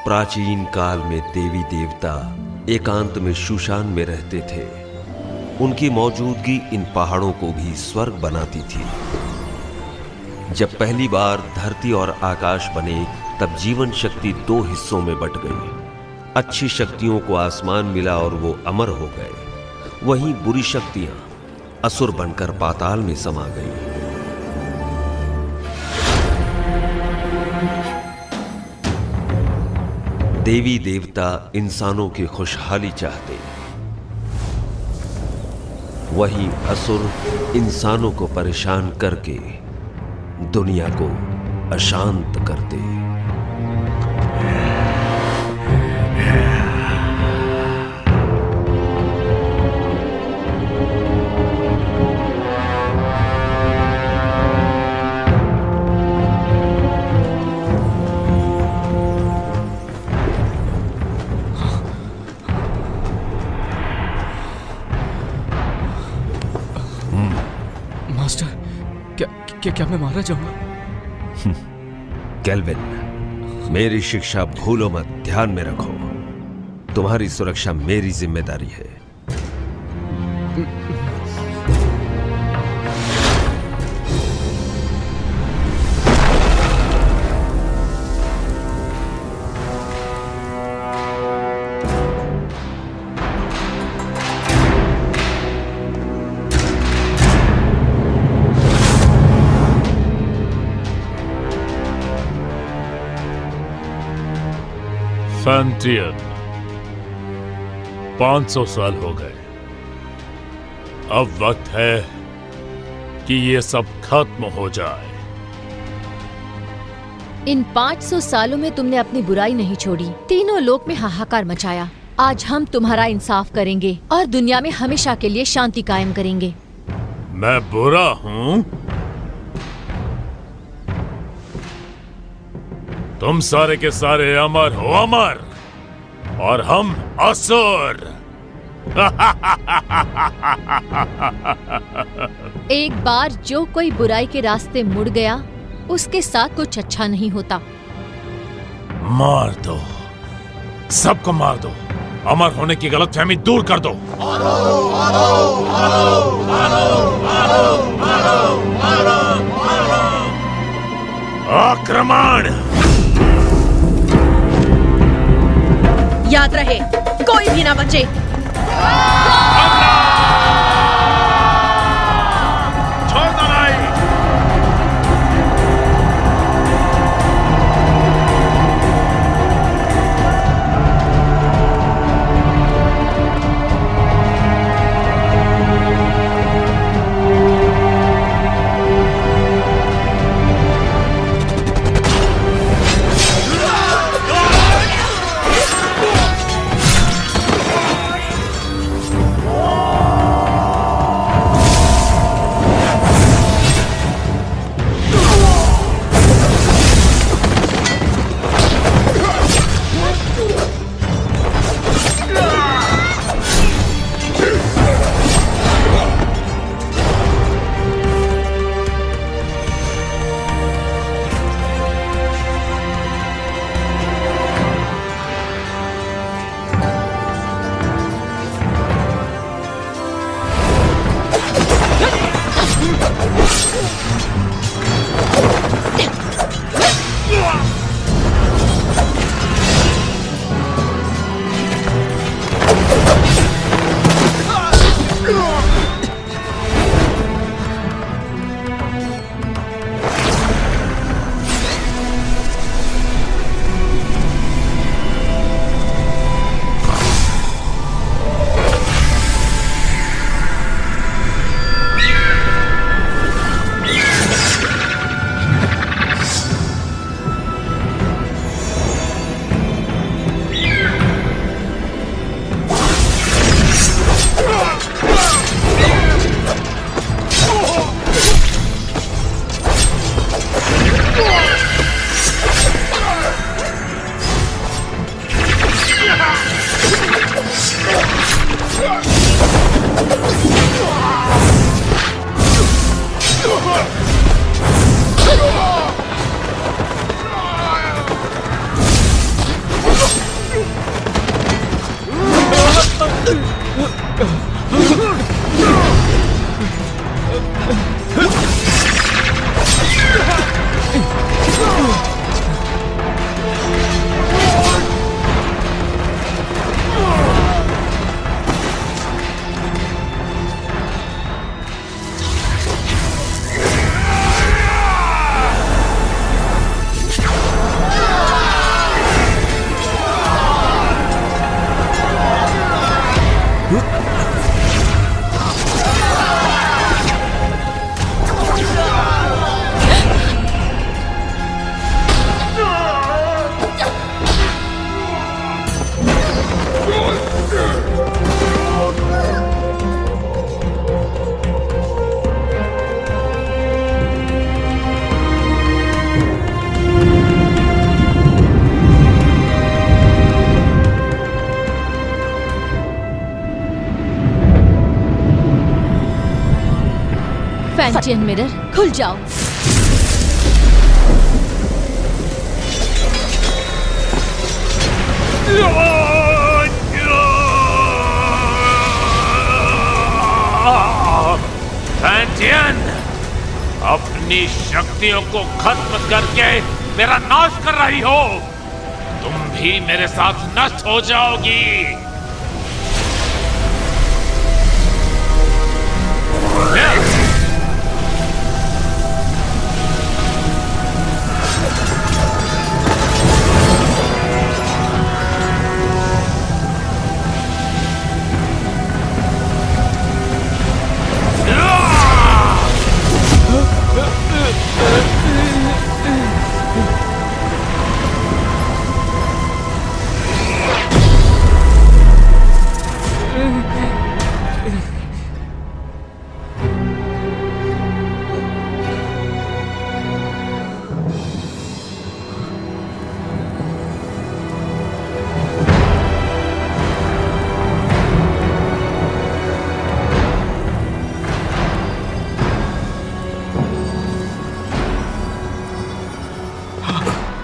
प्राचीन काल में देवी देवता एकांत में शुशान में रहते थे। उनकी मौजूदगी इन पहाड़ों को भी स्वर्ग बनाती थी। जब पहली बार धरती और आकाश बने, तब जीवन शक्ति दो हिस्सों में बट गई। अच्छी शक्तियों को आसमान मिला और वो अमर हो गए। वहीं बुरी शक्तियां असुर बनकर पाताल में समा गई। देवी देवता इंसानों की खुशहाली चाहते, वहीं असुर इंसानों को परेशान करके दुनिया को अशांत करते। मास्टर, क्या मैं मारा जाऊंगा? केल्विन, मेरी शिक्षा भूलो मत, ध्यान में रखो। तुम्हारी सुरक्षा मेरी जिम्मेदारी है। फैंटियन, 500 साल हो गए। अब वक्त है कि ये सब खत्म हो जाए। इन 500 सालों में तुमने अपनी बुराई नहीं छोड़ी, तीनों लोक में हाहाकार मचाया। आज हम तुम्हारा इंसाफ करेंगे और दुनिया में हमेशा के लिए शांति कायम करेंगे। मैं बुरा हूँ? तुम सारे के सारे अमर हो, अमर, और हम असुर। एक बार जो कोई बुराई के रास्ते मुड़ गया, उसके साथ कुछ अच्छा नहीं होता। मार दो, सबको मार दो। अमर होने की गलतफहमी दूर कर दो। आक्रमण! याद रहे, कोई भी ना बचे। छोड़ दो लड़ाई। फैंटियन मिरर खुल जाओ। फैंटियन, अपनी शक्तियों को खत्म करके मेरा नाश कर रही हो। तुम भी मेरे साथ नष्ट हो जाओगी।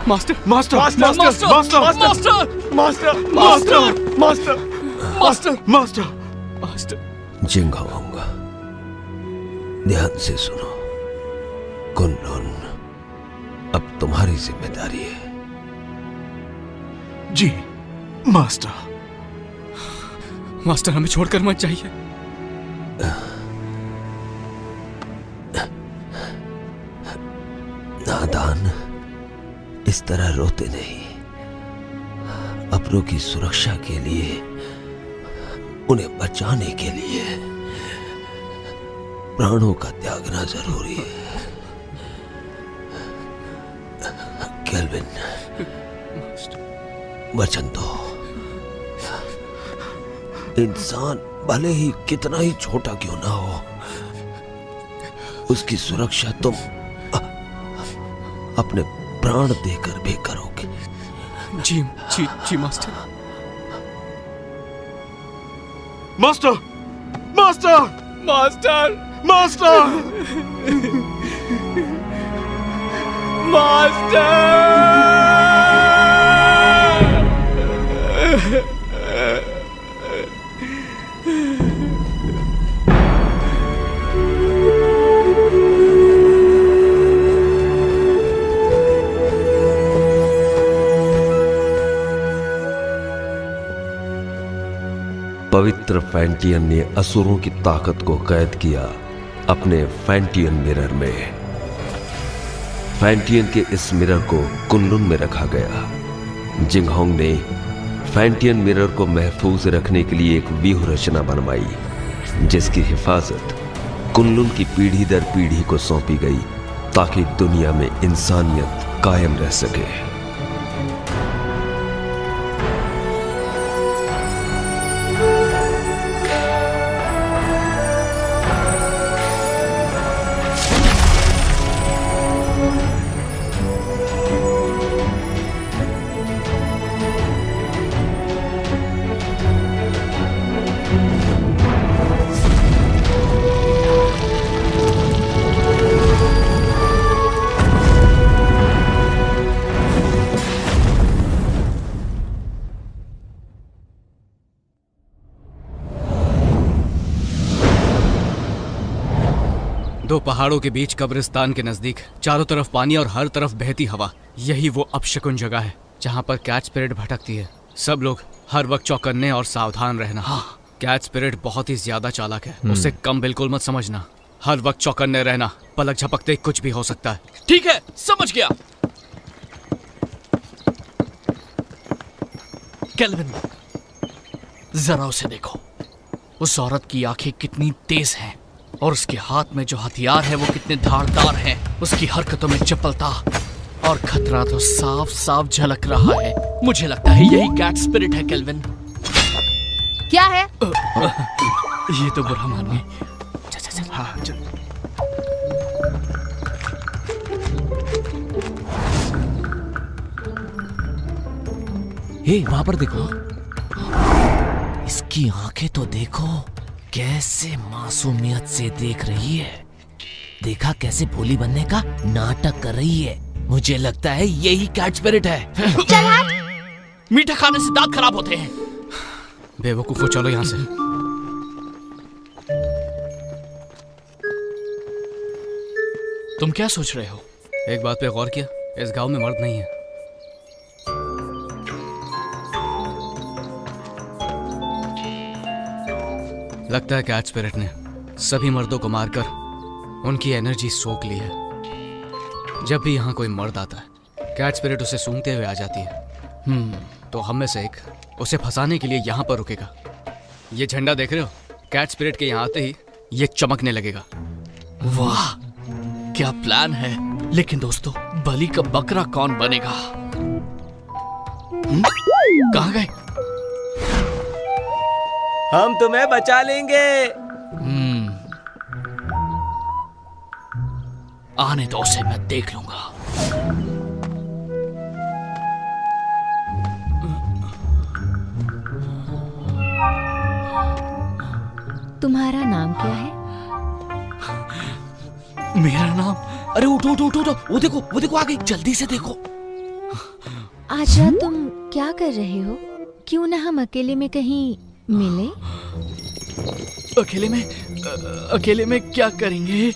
Master master master master master master master master master master master master. Jinghong, ध्यान से सुनो। कुनलुन, अब तुम्हारी जिम्मेदारी है। जी मास्टर। मास्टर हमें छोड़कर मत जाइए। नादान, इस तरह रोते नहीं। अपनों की सुरक्षा के लिए, उन्हें बचाने के लिए प्राणों का त्यागना जरूरी है। केल्विन, वचन दो। इंसान भले ही कितना ही छोटा क्यों ना हो, उसकी सुरक्षा तुम अपने प्राण देकर भी करोगे। जी जी जी master. Master master master master पवित्र फैंटियन ने असुरों की ताकत को कैद किया अपने फैंटियन मिरर में। फैंटियन के इस मिरर को कुनलुन में रखा गया। जिंगहोंग ने फैंटियन मिरर को महफूज रखने के लिए एक व्यूह रचना बनवाई, जिसकी हिफाजत कुनलुन की पीढ़ी दर पीढ़ी को सौंपी गई, ताकि दुनिया में इंसानियत कायम रह सके। दो पहाड़ों के बीच कब्रिस्तान के नजदीक, चारों तरफ पानी और हर तरफ बहती हवा। यही वो अपशकुन जगह है जहाँ पर कैट स्पिरिट भटकती है। सब लोग हर वक्त चौकन्ने और सावधान रहना। कैट स्पिरिट बहुत ही ज्यादा चालाक है, उसे कम बिल्कुल मत समझना। हर वक्त चौकन्ने रहना, पलक झपकते कुछ भी हो सकता है। ठीक है, समझ गया। केल्विन, जरा उसे देखो। उस औरत की आंखें कितनी तेज हैं और उसके हाथ में जो हथियार है वो कितने धारदार हैं। उसकी हरकतों में चपलता और खतरा तो साफ साफ झलक रहा है। मुझे लगता है यही कैट स्पिरिट है केल्विन। क्या है? ये तो बुरा मानिए। हाँ चल। हे, वहां पर देखो। इसकी आंखें तो देखो, कैसे मासूमियत से देख रही है। देखा कैसे भोली बनने का नाटक कर रही है। मुझे लगता है यही कैट स्पिरिट है। मीठा खाने से दांत खराब होते हैं। बेवकूफो, चलो यहाँ से। तुम क्या सोच रहे हो? एक बात पे गौर किया, इस गांव में मर्द नहीं है। लगता है कैट स्पिरिट ने सभी मर्दों को मारकर उनकी एनर्जी सोख ली है। जब भी यहाँ कोई मर्द आता है, कैट स्पिरिट उसे सूंघते हुए आ जाती है। तो हम में से एक उसे फंसाने के लिए यहाँ पर रुकेगा। ये झंडा देख रहे हो? कैट स्पिरिट के यहाँ आते ही ये चमकने लगेगा। वाह, क्या प्लान है। लेकिन दोस्तों, बलि का बकरा कौन बनेगा? कहाँ गए? हम तुम्हें बचा लेंगे। आने दो उसे, मैं देख लूंगा। तुम्हारा नाम क्या है? मेरा नाम? अरे उठो उठो उठो, वो देखो आ गई, जल्दी से देखो। आज रात तुम क्या कर रहे हो? क्यों ना हम अकेले में कहीं मिले? अकेले में क्या करेंगे?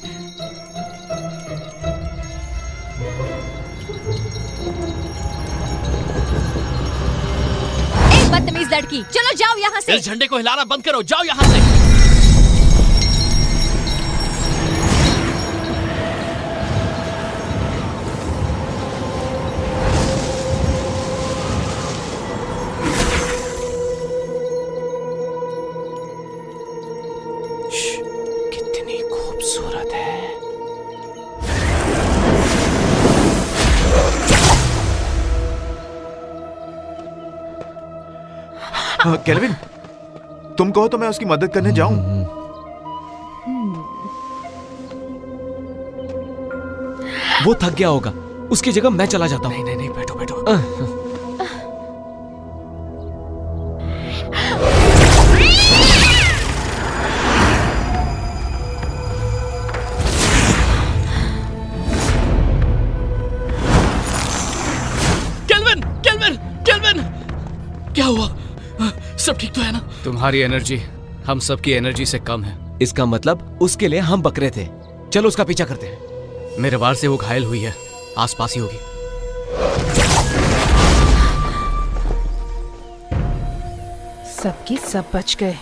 एक बदतमीज लड़की, चलो जाओ यहाँ से। इस झंडे को हिलाना बंद करो, जाओ यहाँ से। कितनी खूबसूरत है। केल्विन, तुम कहो तो मैं उसकी मदद करने जाऊं? वो थक गया होगा, उसकी जगह मैं चला जाता हूँ। नहीं, बैठो बैठो। केल्विन, क्या हुआ? सब ठीक तो है ना? तुम्हारी एनर्जी हम सबकी एनर्जी से कम है। इसका मतलब उसके लिए हम बकरे थे। चलो उसका पीछा करते हैं। मेरे वार से वो घायल हुई है, आसपास ही होगी। सबके सब बच गए।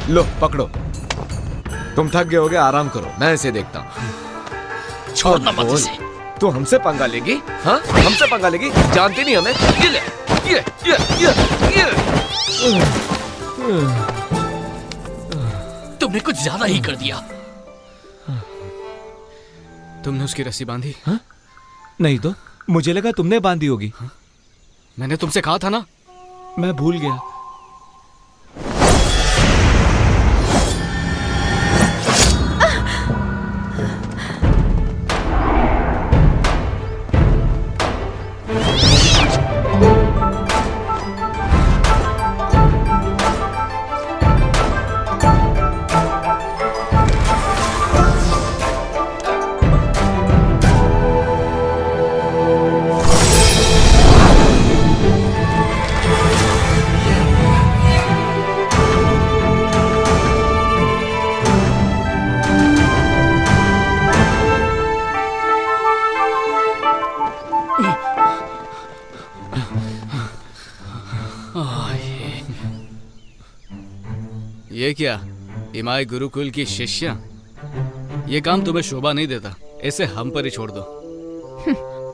लो पकड़ो, तुम थक गए होगे, आराम करो, मैं इसे देखता हूँ। छोड़ना मत इसे। तू हमसे पंगा लेगी? हाँ, हमसे पंगा लेगी? जानती नहीं हमें? ये ले, ये। तुमने कुछ ज्यादा ही कर दिया। तुमने उसकी रस्सी बांधी? हाँ? नहीं तो मुझे लगा तुमने बांधी होगी। मैंने तुमसे कहा था ना। मैं भूल गया। ये क्या इमाई गुरुकुल की शिष्या? ये काम तुम्हें शोभा नहीं देता, इसे हम पर ही छोड़ दो।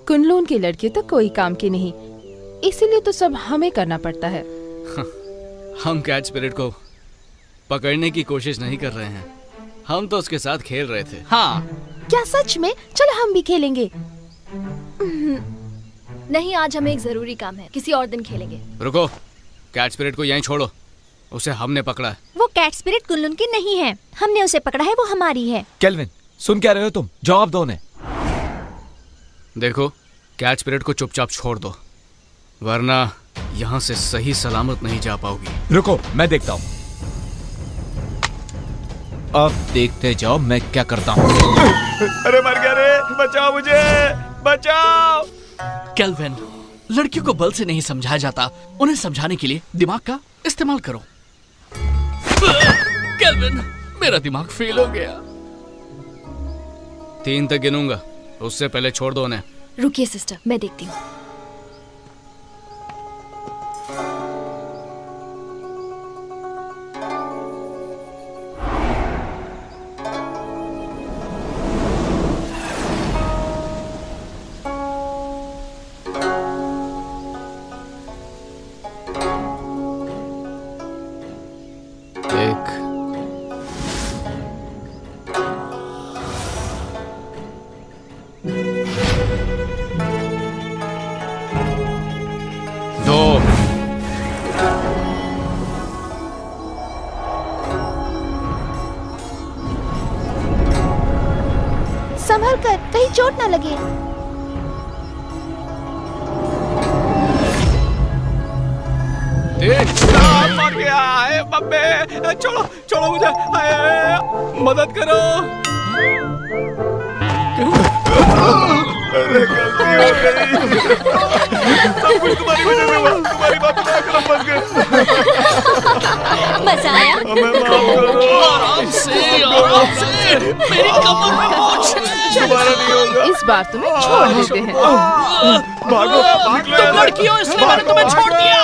कुनलून की लड़की तो कोई काम की नहीं, इसीलिए तो सब हमें करना पड़ता है। हम कैच स्पिरिट को पकड़ने की कोशिश नहीं कर रहे हैं, हम तो उसके साथ खेल रहे थे। हाँ, क्या सच में? चलो हम भी खेलेंगे। नहीं, आज हमें एक जरूरी काम है, किसी और दिन खेलेंगे। रुको, कैच स्पिरिट को यहीं छोड़ो, उसे हमने पकड़ा है। वो कैट स्पिरिट कुनलून की नहीं है, हमने उसे पकड़ा है, वो हमारी है। केल्विन, सुन क्या रहे हो तुम? जवाब दो उन्हें। देखो, कैच स्पिरिट को चुपचाप छोड़ दो, वरना यहाँ से सही सलामत नहीं जा पाओगी। रुको, मैं देखता हूँ। अब देखते जाओ मैं क्या करता हूँ। अरे मर गया रे, बचाओ मुझे, बचाओ। केल्विन, लड़कियों को बल से नहीं समझाया जाता, उन्हें समझाने के लिए दिमाग का इस्तेमाल करो। केल्विन, मेरा दिमाग फेल हो गया। 3 तक गिनूंगा, उससे पहले छोड़ दो उन्हें। रुकिए सिस्टर, मैं देखती हूँ। एक, दो, संभल कर, कहीं चोट ना लगे। मर गया है बब्बे, छोड़ो छोड़ो मुझे, मदद करो। सब कुछ तुम्हारी वजह से हुआ, तुम्हारी बात सुना कर हम फंस गए। मजा आया? हमें माफ करो। आराम से, आराम से, मेरी कमर में मोच है। दोबारा नहीं होगा। इस बार तुम्हें छोड़ देते हैं। भागो, भाग लो। तुम लड़की हो इसलिए मैंने तुम्हें छोड़ दिया।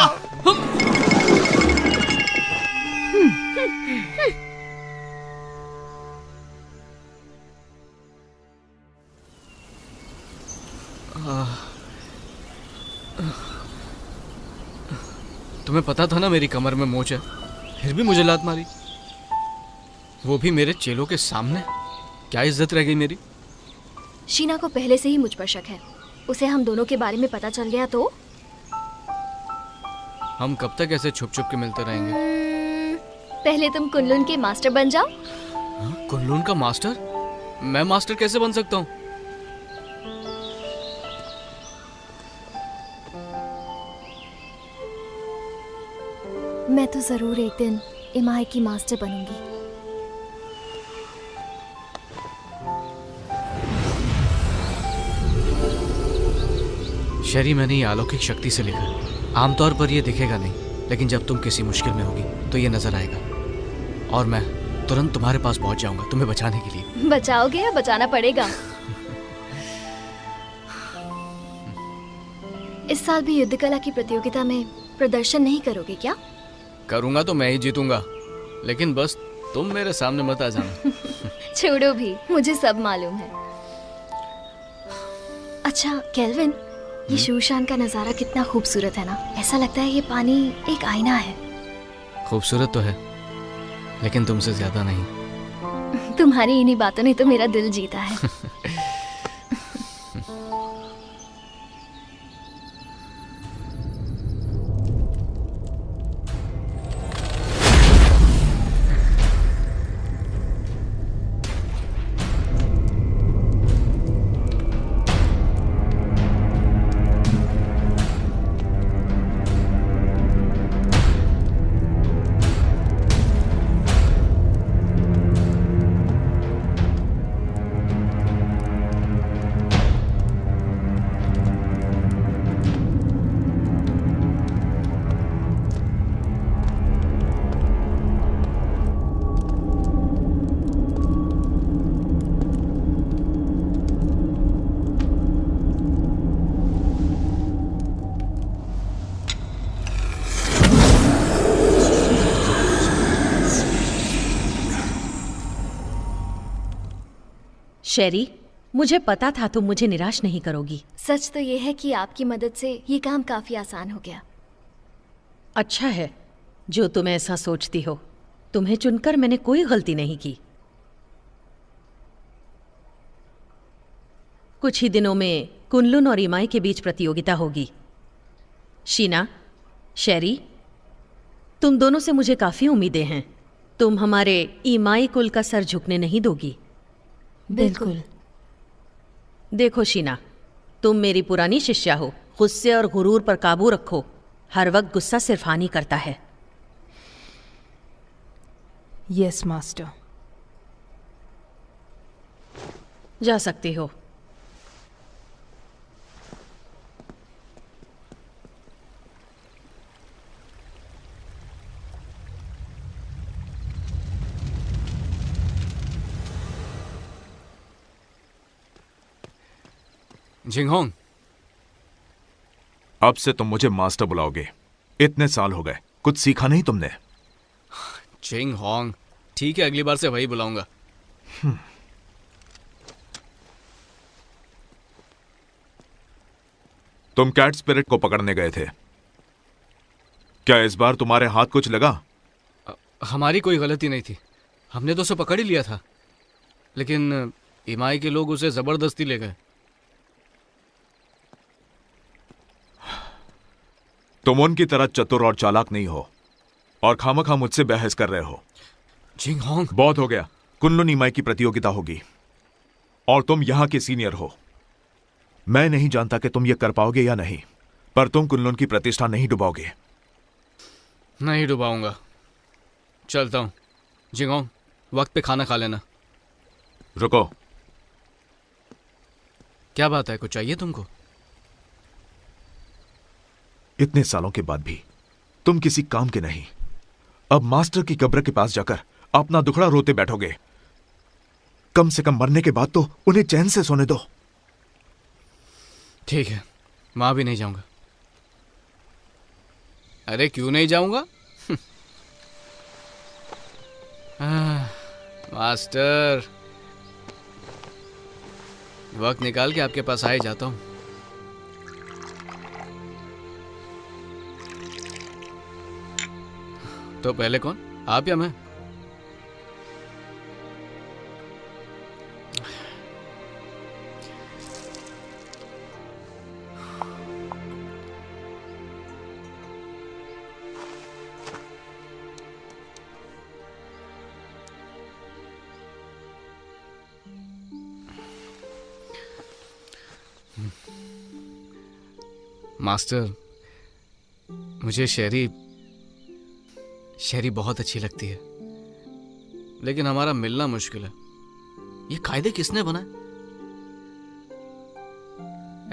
तुम्हें पता था ना मेरी कमर में मोच है, फिर भी मुझे लात मारी, वो भी मेरे चेलों के सामने। क्या इज्जत रह गई मेरी? शीना को पहले से ही मुझ पर शक है, उसे हम दोनों के बारे में पता चल गया तो? हम कब तक ऐसे छुप छुप के मिलते रहेंगे? पहले तुम कुनलून के मास्टर बन जाओ। कुनलून का मास्टर? मैं मास्टर कैसे बन सकता हूँ? मैं तो जरूर एक दिन इमाई की मास्टर बनूंगी। शरी, मैंने ये अलौकिक शक्ति से लिखा। आमतौर पर ये दिखेगा नहीं, लेकिन जब तुम किसी मुश्किल में होगी तो ये नजर आएगा, और मैं तुरंत तुम्हारे पास पहुंच जाऊंगा तुम्हें बचाने के लिए। बचाओगे या बचाना पड़ेगा? इस साल भी युद्ध कला की प्रतियोगिता में प्रदर्शन नहीं करोगे क्या? करूंगा तो मैं ही जीतूंगा, लेकिन बस तुम मेरे सामने मत आ जाना। छोड़ो भी, मुझे सब मालूम है। अच्छा केल्विन, ये शूशान का नजारा कितना खूबसूरत है ना। ऐसा लगता है ये पानी एक आईना है। खूबसूरत तो है, लेकिन तुमसे ज्यादा नहीं। तुम्हारी इन्हीं बातों ने तो मेरा दिल जीता है। शेरी, मुझे पता था तुम मुझे निराश नहीं करोगी। सच तो ये है कि आपकी मदद से ये काम काफी आसान हो गया। अच्छा है जो तुम ऐसा सोचती हो। तुम्हें चुनकर मैंने कोई गलती नहीं की। कुछ ही दिनों में कुनलुन और इमाई के बीच प्रतियोगिता होगी। शीना, शेरी, तुम दोनों से मुझे काफी उम्मीदें हैं। तुम हमारे इमाई कुल का सर झुकने नहीं दोगी। बिल्कुल। देखो शीना, तुम मेरी पुरानी शिष्या हो। गुस्से और गुरूर पर काबू रखो। हर वक्त गुस्सा सिर्फ हानि करता है। Yes master. जा सकती हो। जिंगहोंग, अब से तुम मुझे मास्टर बुलाओगे। इतने साल हो गए, कुछ सीखा नहीं तुमने? जिंगहोंग, ठीक है, अगली बार से वही बुलाऊंगा। तुम कैट स्पिरिट को पकड़ने गए थे, क्या इस बार तुम्हारे हाथ कुछ लगा? हमारी कोई गलती नहीं थी, हमने तो उसे पकड़ ही लिया था, लेकिन इमाई के लोग उसे जबरदस्ती ले गए। तुम उनकी तरह चतुर और चालाक नहीं हो और खामखा मुझसे बहस कर रहे हो। जिंगहोंग, बहुत हो गया। कुनलुन इमाई की प्रतियोगिता होगी और तुम यहां के सीनियर हो। मैं नहीं जानता कि तुम ये कर पाओगे या नहीं, पर तुम कुनलुन की प्रतिष्ठा नहीं डुबाओगे। नहीं डुबाऊंगा। चलता हूं। जिंगहोंग, वक्त पे खाना खा लेना। रुको। क्या बात है, कुछ चाहिए तुमको? इतने सालों के बाद भी तुम किसी काम के नहीं। अब मास्टर की कब्र के पास जाकर अपना दुखड़ा रोते बैठोगे। कम से कम मरने के बाद तो उन्हें चैन से सोने दो। ठीक है, वहां भी नहीं जाऊंगा। अरे क्यों नहीं जाऊंगा? मास्टर, वक्त निकाल के आपके पास आ ही जाता हूं। तो पहले कौन, आप या मैं? मास्टर, मुझे शेरी बहुत अच्छी लगती है, लेकिन हमारा मिलना मुश्किल है। ये कायदे किसने बनाए?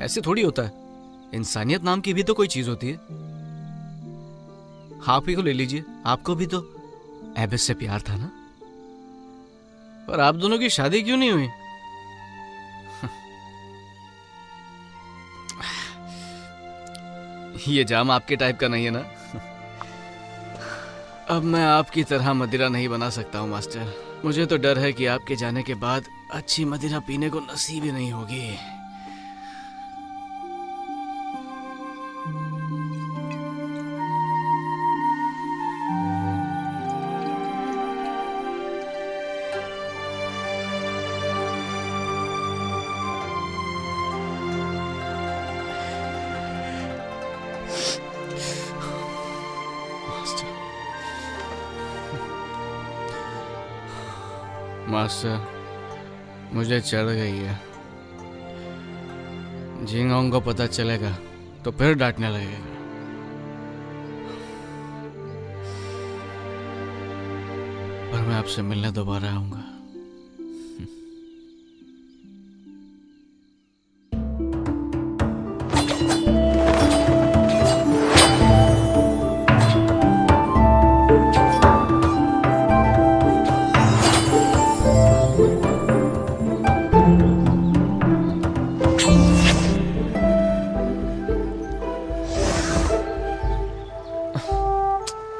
ऐसे थोड़ी होता है। इंसानियत नाम की भी तो कोई चीज होती है। आप ही को ले लीजिए, आपको भी तो एबिस से प्यार था ना? पर आप दोनों की शादी क्यों नहीं हुई? ये जाम आपके टाइप का नहीं है ना? अब मैं आपकी तरह मदिरा नहीं बना सकता हूँ मास्टर। मुझे तो डर है कि आपके जाने के बाद अच्छी मदिरा पीने को नसीब ही नहीं होगी। मास्टर, मुझे चढ़ गई है। जिंगहोंग को पता चलेगा तो फिर डांटने लगेगा। पर मैं आपसे मिलने दोबारा आऊंगा।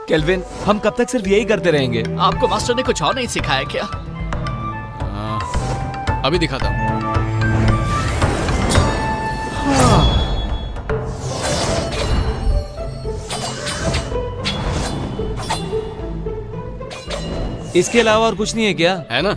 केल्विन, हम कब तक सिर्फ यही करते रहेंगे? आपको मास्टर ने कुछ और नहीं सिखाया क्या? अभी दिखाता हूँ। इसके अलावा और कुछ नहीं है क्या? है ना?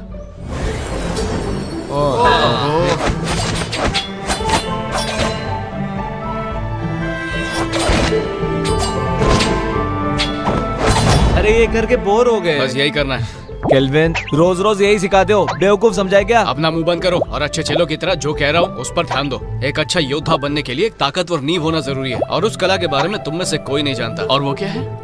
अरे ये करके बोर हो गए। बस यही करना है। केल्विन, रोज रोज यही सिखाते हो, बेवकूफ समझाए क्या? अपना मुंह बंद करो और अच्छे चेलों की तरह जो कह रहा हूँ उस पर ध्यान दो। एक अच्छा योद्धा बनने के लिए एक ताकतवर नींव होना जरूरी है, और उस कला के बारे में तुम में से कोई नहीं जानता। और वो क्या है?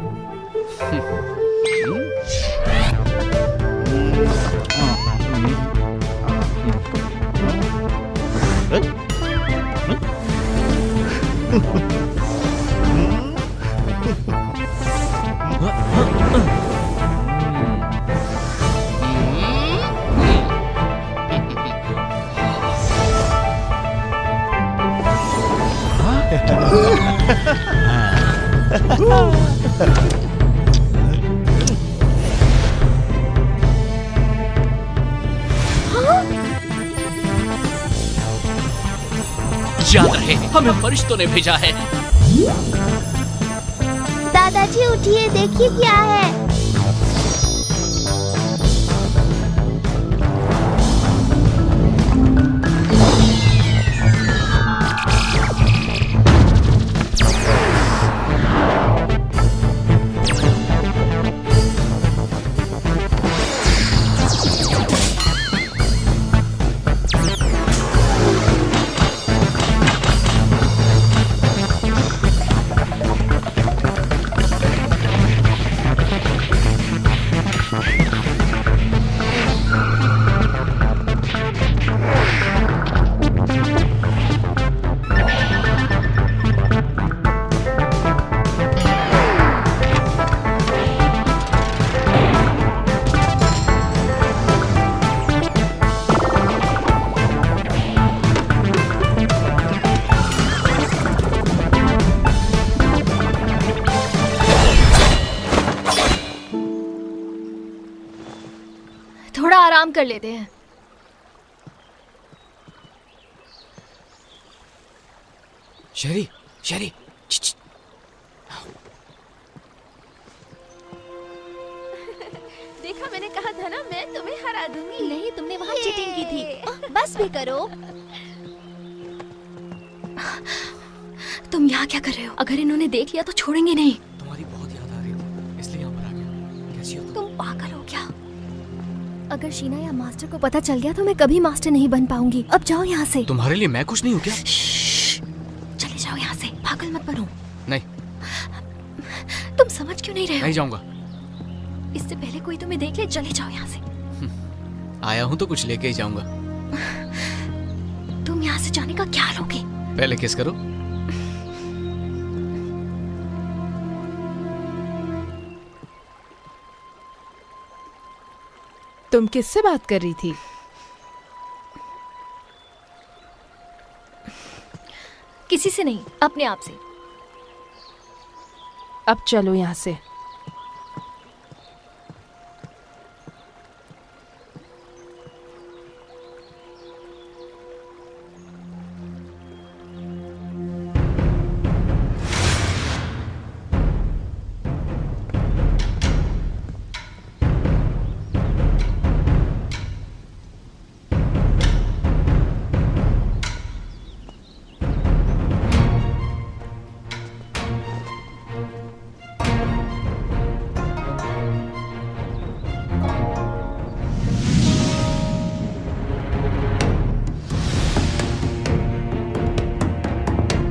याद रहे, हमें फरिश्तों ने भेजा है। दादाजी उठिए, देखिए क्या है। थोड़ा आराम कर लेते हैं। शेरी, शेरी, देखा, मैंने कहा था ना, मैं तुम्हें हरा दूंगी। नहीं, तुमने वहाँ चीटिंग की थी। बस भी करो। तुम यहाँ क्या कर रहे हो? अगर इन्होंने देख लिया तो छोड़ेंगे नहीं। तुम्हारी बहुत याद आ रही थी, इसलिए यहाँ पर आ गया। कैसी हो तुम पागल हो क्या? अगर शीना या मास्टर को पता चल गया तो मैं कभी मास्टर नहीं बन पाऊंगी। अब जाओ यहाँ से। तुम्हारे लिए मैं कुछ नहीं हूँ क्या? चले जाओ यहाँ से, पागल मत बनो। नहीं, तुम समझ क्यों नहीं रहे हो? नहीं जाऊंगा। इससे पहले कोई तुम्हें देख ले, चले जाओ यहाँ से। आया हूँ तो कुछ लेके ही जाऊंगा। तुम यहाँ से जाने का क्या लोगे? पहले किस करो। तुम किससे बात कर रही थी? किसी से नहीं, अपने आप से। अब चलो यहाँ से।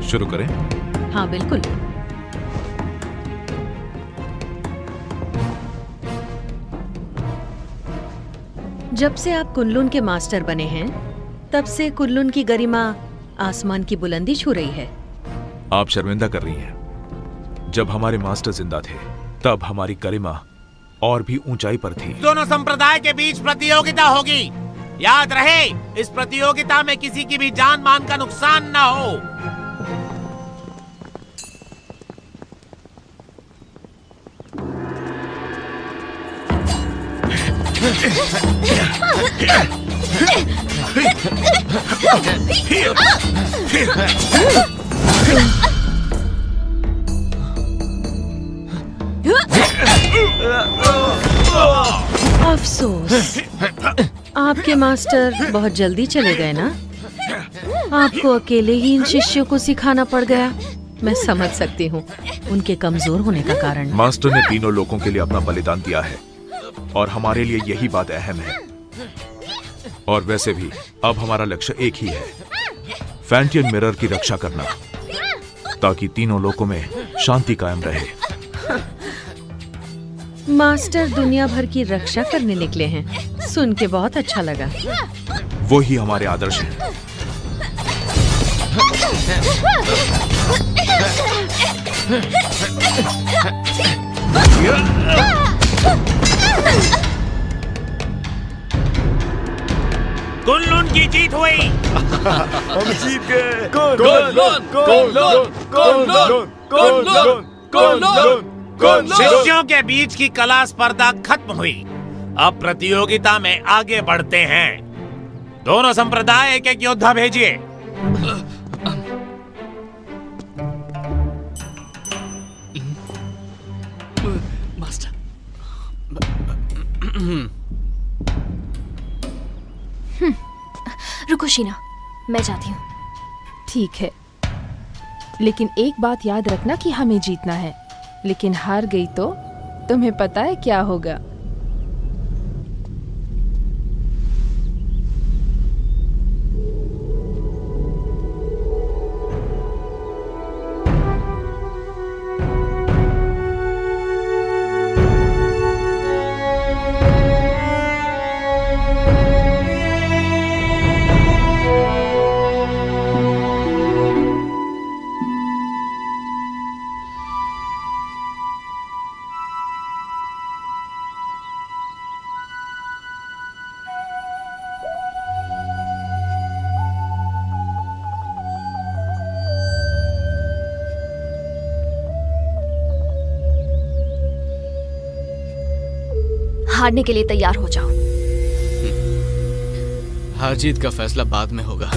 शुरू करें? हाँ बिल्कुल। जब से आप कुनलुन के मास्टर बने हैं, तब से कुनलुन की गरिमा आसमान की बुलंदी छू रही है। आप शर्मिंदा कर रही हैं। जब हमारे मास्टर जिंदा थे, तब हमारी गरिमा और भी ऊंचाई पर थी। दोनों संप्रदाय के बीच प्रतियोगिता होगी। याद रहे, इस प्रतियोगिता में किसी की भी जान मान का नुकसान ना हो। अफसोस, आपके मास्टर बहुत जल्दी चले गए ना। आपको अकेले ही इन शिष्यों को सिखाना पड़ गया। मैं समझ सकती हूँ उनके कमजोर होने का कारण। मास्टर ने तीनों लोगों के लिए अपना बलिदान दिया है और हमारे लिए यही बात अहम है। और वैसे भी अब हमारा लक्ष्य एक ही है, फैंटियन मिरर की रक्षा करना, ताकि तीनों लोकों में शांति कायम रहे। मास्टर दुनिया भर की रक्षा करने निकले हैं, सुन के बहुत अच्छा लगा। वो ही हमारे आदर्श हैं। कुनलुन की जीत हुई। हम जीत गए। शिष्यों के बीच की कला स्पर्धा खत्म हुई। अब प्रतियोगिता में आगे बढ़ते हैं। दोनों संप्रदाय एक एक योद्धा भेजिए। मास्टर। रुको शीना, मैं जाती हूँ। ठीक है, लेकिन एक बात याद रखना कि हमें जीतना है। लेकिन हार गई तो तुम्हें पता है क्या होगा। हारने के लिए तैयार हो जाओ। हार जीत का फैसला बाद में होगा।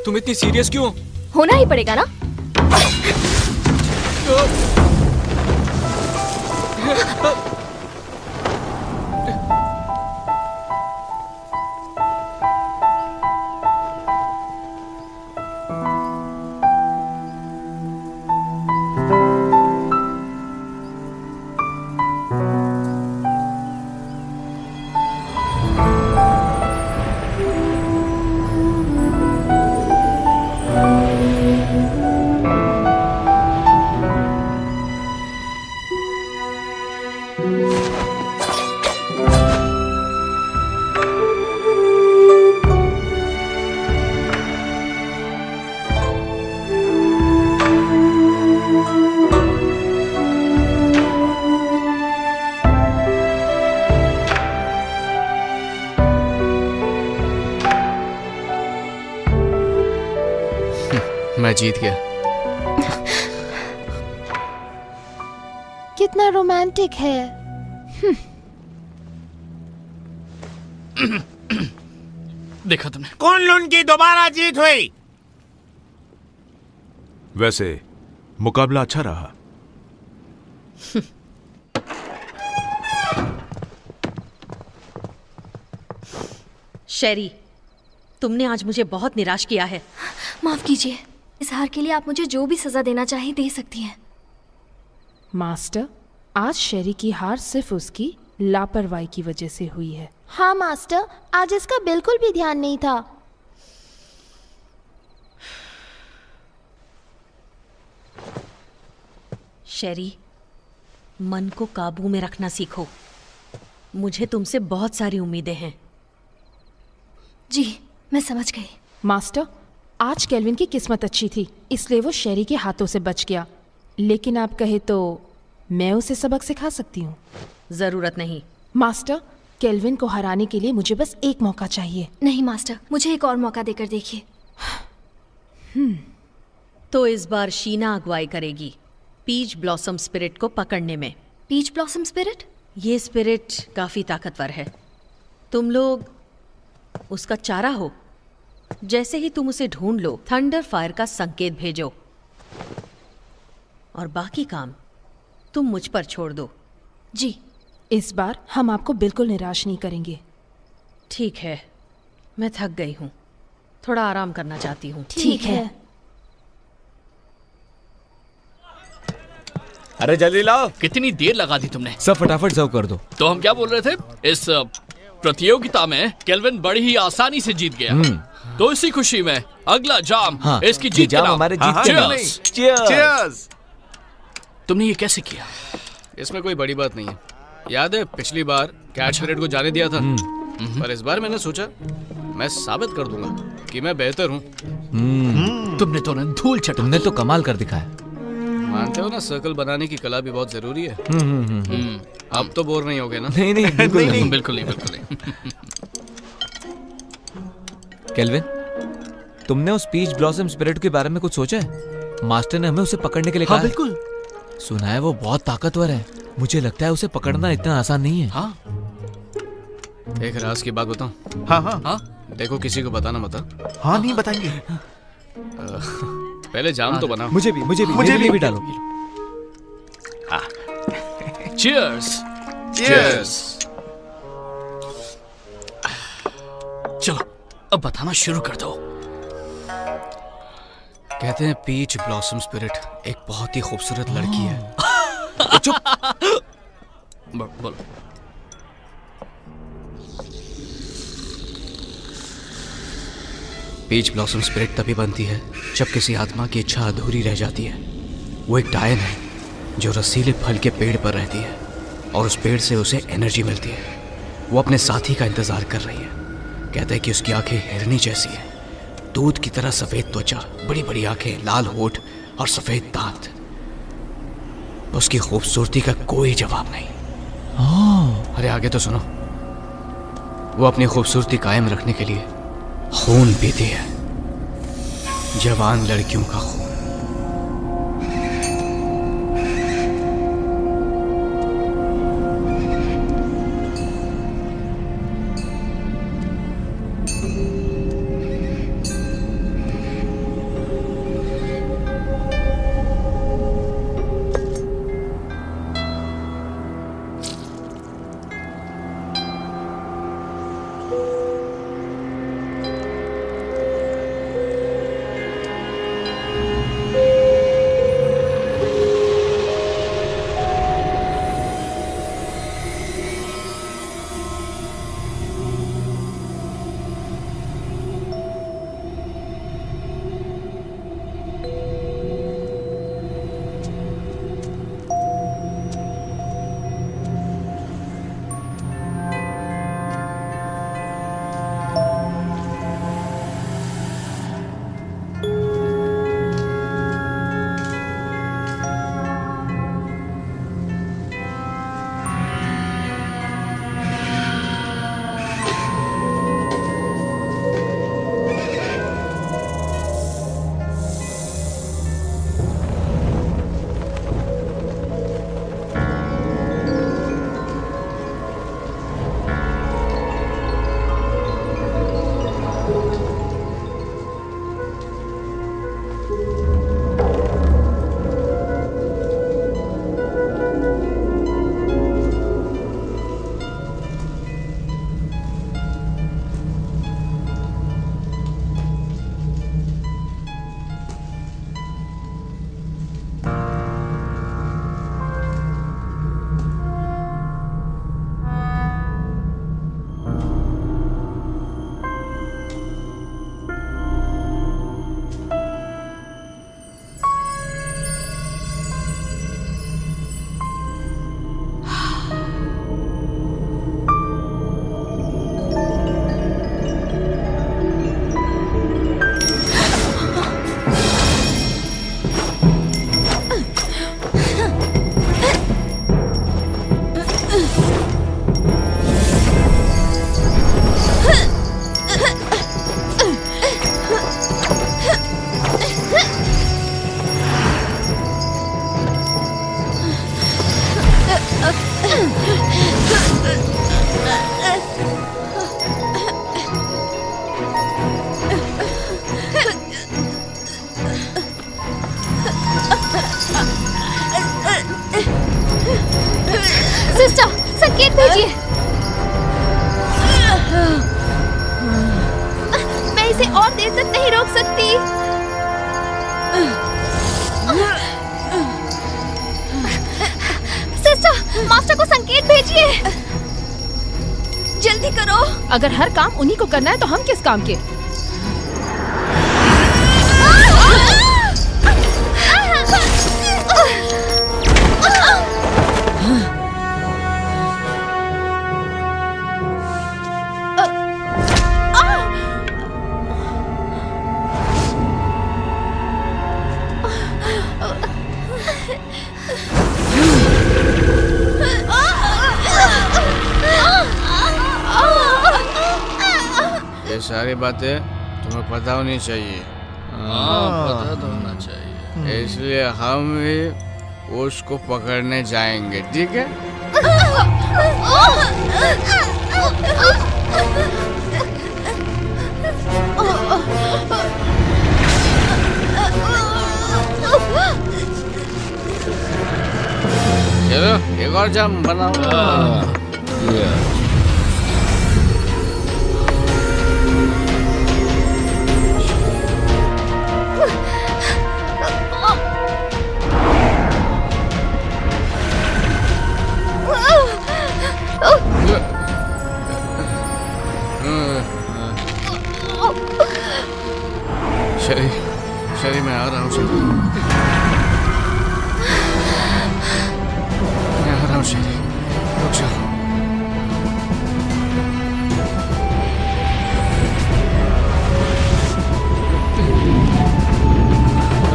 तुम इतनी सीरियस क्यों? होना ही पड़ेगा ना। मैं जीत गया। कितना रोमांटिक है। देखा तुमने? कुनलुन की दोबारा जीत हुई। वैसे मुकाबला अच्छा रहा। शेरी, तुमने आज मुझे बहुत निराश किया है। माफ कीजिए, इस हार के लिए आप मुझे जो भी सजा देना चाहें दे सकती हैं। मास्टर, आज शेरी की हार सिर्फ उसकी लापरवाही की वजह से हुई है। हाँ मास्टर, आज इसका बिल्कुल भी ध्यान नहीं था। शेरी, मन को काबू में रखना सीखो। मुझे तुमसे बहुत सारी उम्मीदें हैं। जी, मैं समझ गई। मास्टर, आज केल्विन की किस्मत अच्छी थी, इसलिए वो शेरी के हाथों से बच गया। लेकिन आप कहे तो मैं उसे सबक सिखा सकती हूँ। जरूरत नहीं। मास्टर, केल्विन को हराने के लिए मुझे बस एक मौका चाहिए। नहीं मास्टर, मुझे एक और मौका देकर देखिए। तो इस बार शीना अगुवाई करेगी पीच ब्लॉसम स्पिरिट को पकड़ने में। Peach blossom spirit? ये स्पिरिट काफी ताकतवर है। तुम लोग उसका चारा हो। जैसे ही तुम उसे ढूंढ लो, थंडर फायर का संकेत भेजो और बाकी काम तुम मुझ पर छोड़ दो। जी, इस बार हम आपको बिल्कुल निराश नहीं करेंगे। ठीक है, मैं थक गई हूँ, थोड़ा आराम करना चाहती हूँ। ठीक है। अरे जल्दी लाओ। कितनी देर लगा दी तुमने? सब फटाफट सर्व कर दो। तो हम क्या बोल रहे थे? इस प्रतियोगिता में केल्विन बड़ी ही आसानी से जीत गया। तो इसी खुशी में अगला जाम इसकी जीत जाम का नाम। हमारे जीत के नाम। Cheers! तुमने ये कैसे किया? इसमें कोई बड़ी बात नहीं है। याद है पिछली बार कैच परेड को जाने दिया था, पर इस बार मैंने सोचा मैं साबित कर दूंगा कि मैं बेहतर हूँ। तुमने तो ना धूल चटा। तुमने तो कमाल कर दिखाया। मानते हो ना, सर्कल बनाने की कला भी बहुत जरूरी है। अब तो बोर नहीं होगे ना? नहीं नहीं बिल्कुल नहीं। बिल्कुल नहीं, बिल्कुल नहीं। केल्विन, तुमने उस पीच ब्लॉसम स्पिरिट के बारे में कुछ सोचा है? मास्टर ने हमें उसे पकड़ने के लिए कहा। बिल्कुल। सुना है वो बहुत ताकतवर है। मुझे लगता है उसे पकड़ना इतना आसान नहीं है। हाँ, एक राज की बात बताऊं? हाँ हाँ हाँ, देखो किसी को बताना मत। हाँ, नहीं बताएंगे। पहले जाम तो बनाओ। मुझे भी डालो। चीयर्स। Cheers! चलो अब बताना शुरू कर दो। कहते हैं पीच ब्लॉसम स्पिरिट एक बहुत ही खूबसूरत लड़की है। बोलो। पीच ब्लॉसम स्पिरिट तभी बनती है जब किसी आत्मा की इच्छा अधूरी रह जाती है। वो एक डायन है जो रसीले फल के पेड़ पर रहती है और उस पेड़ से उसे एनर्जी मिलती है। वो अपने साथी का इंतजार कर रही है। कहता है कि उसकी आंखें हिरनी जैसी हैं, दूध की तरह सफेद त्वचा, बड़ी बड़ी आंखें, लाल होठ और सफेद दांत। उसकी खूबसूरती का कोई जवाब नहीं। अरे आगे तो सुनो। वो अपनी खूबसूरती कायम रखने के लिए खून पीती है, जवान लड़कियों का खून। सिस्टर, संकेत भेजिए। मैं इसे और देर तक नहीं रोक सकती। सिस्टर, मास्टर को संकेत भेजिए। जल्दी करो। अगर हर काम उन्हीं को करना है तो हम किस काम के? ये सारी बातें तुम्हें पता होनी चाहिए। पता तो होना चाहिए। इसलिए हम भी उसको पकड़ने जाएंगे, ठीक है? चलो एक और जाम बनाओ। शरी मैं आ रहा हूँ शरी, मैं आ रहा हूँ शरी, रुक जाओ।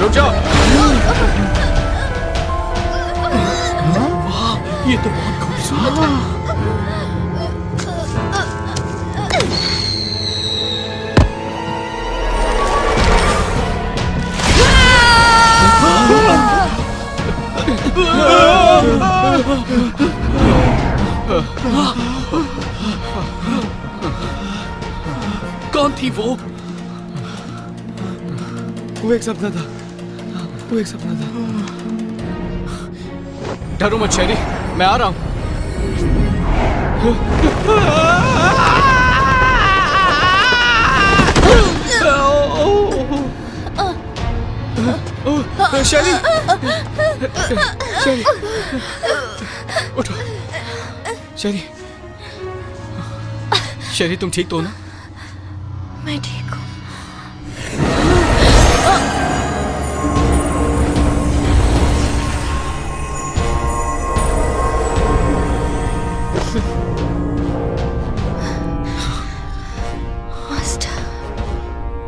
रुक जाओ। वाह, ये तो बहुत खूबसूरत है। कौन थी वो? वो एक सपना था, वो एक सपना था। डरो मत शेरी, मैं आ रहा हूँ। शेरी, शेरी, उठो। शेरी, शेरी तुम ठीक तो हो ना? मैं ठीक हूँ।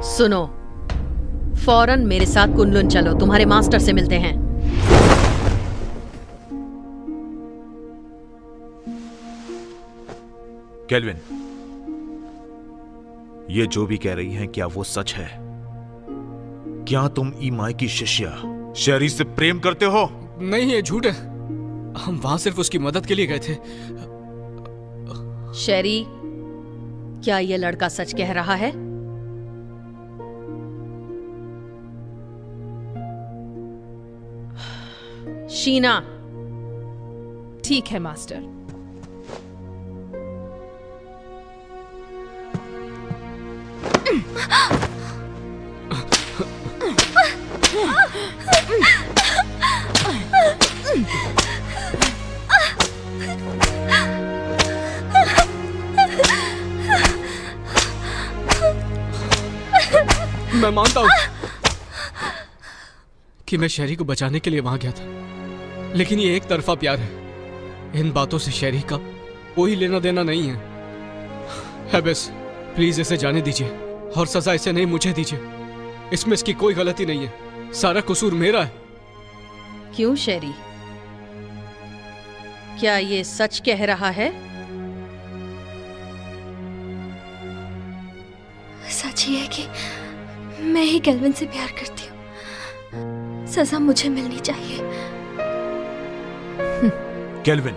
सुनो, फौरन मेरे साथ कुनलुन चलो, तुम्हारे मास्टर से मिलते हैं। केल्विन, ये जो भी कह रही हैं क्या वो सच है? क्या तुम ईमाई की शिष्या शेरी से प्रेम करते हो? नहीं, ये झूठ है। हम वहां सिर्फ उसकी मदद के लिए गए थे। शेरी, क्या ये लड़का सच कह रहा है? शीना। ठीक है मास्टर। मैं मानता हूं कि मैं शेरी को बचाने के लिए वहां गया था, लेकिन ये एक तरफा प्यार है। इन बातों से शेरी का कोई लेना देना नहीं है। बस प्लीज इसे जाने दीजिए और सजा इसे नहीं मुझे दीजिए। इसमें इसकी कोई गलती नहीं है, सारा कसूर मेरा है। क्यों शेरी, क्या ये सच कह रहा है? सच ये है कि मैं ही केल्विन से प्यार करती हूँ। सजा मुझे मिलनी चाहिए। केल्विन,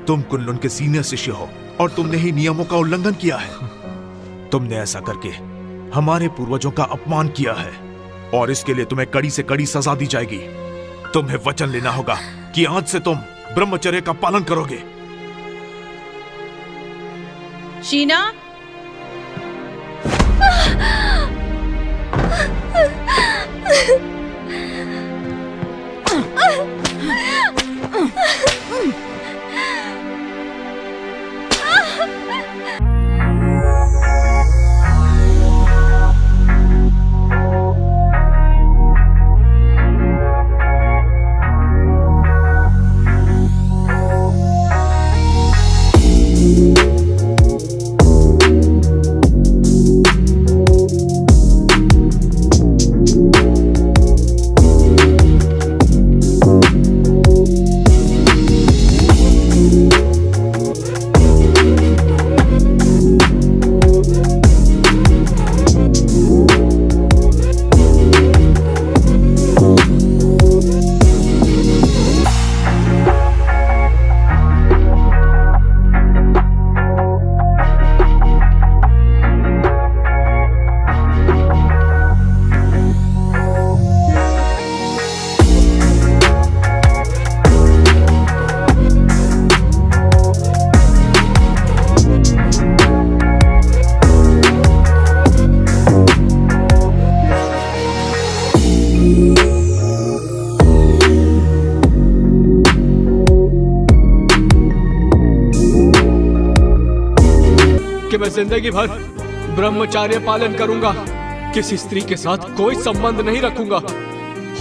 तुम कुनलुन के सीनियर शिष्य हो और तुमने ही नियमों का उल्लंघन किया है। तुमने ऐसा करके हमारे पूर्वजों का अपमान किया है और इसके लिए तुम्हें कड़ी से कड़ी सजा दी जाएगी। तुम्हें वचन लेना होगा कि आज से तुम ब्रह्मचर्य का पालन करोगे। शीना, कि मैं जिंदगी भर ब्रह्मचार्य पालन करूंगा, किसी स्त्री के साथ कोई संबंध नहीं रखूंगा,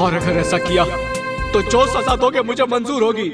और अगर ऐसा किया तो जो सजा दोगे मुझे मंजूर होगी।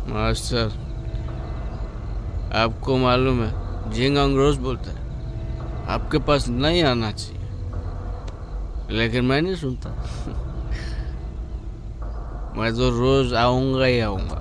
मास्टर, आपको मालूम है झींग अंग्रोज बोलता है आपके पास नहीं आना चाहिए, लेकिन मैं नहीं सुनता। मैं तो रोज आऊंगा ही आऊंगा।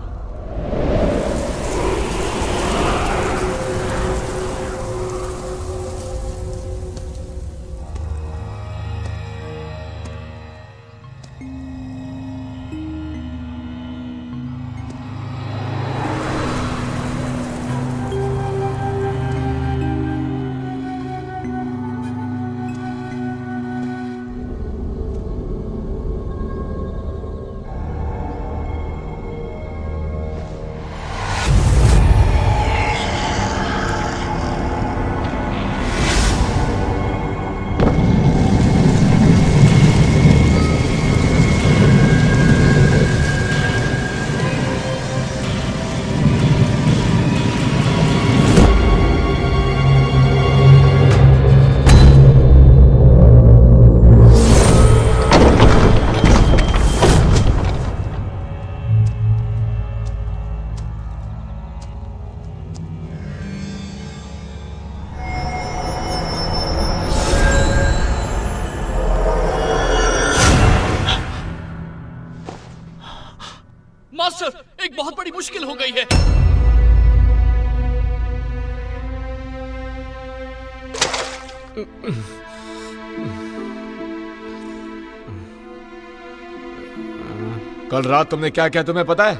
मास्टर, एक बहुत बड़ी मुश्किल हो गई है। कल रात तुमने क्या किया तुम्हें पता है?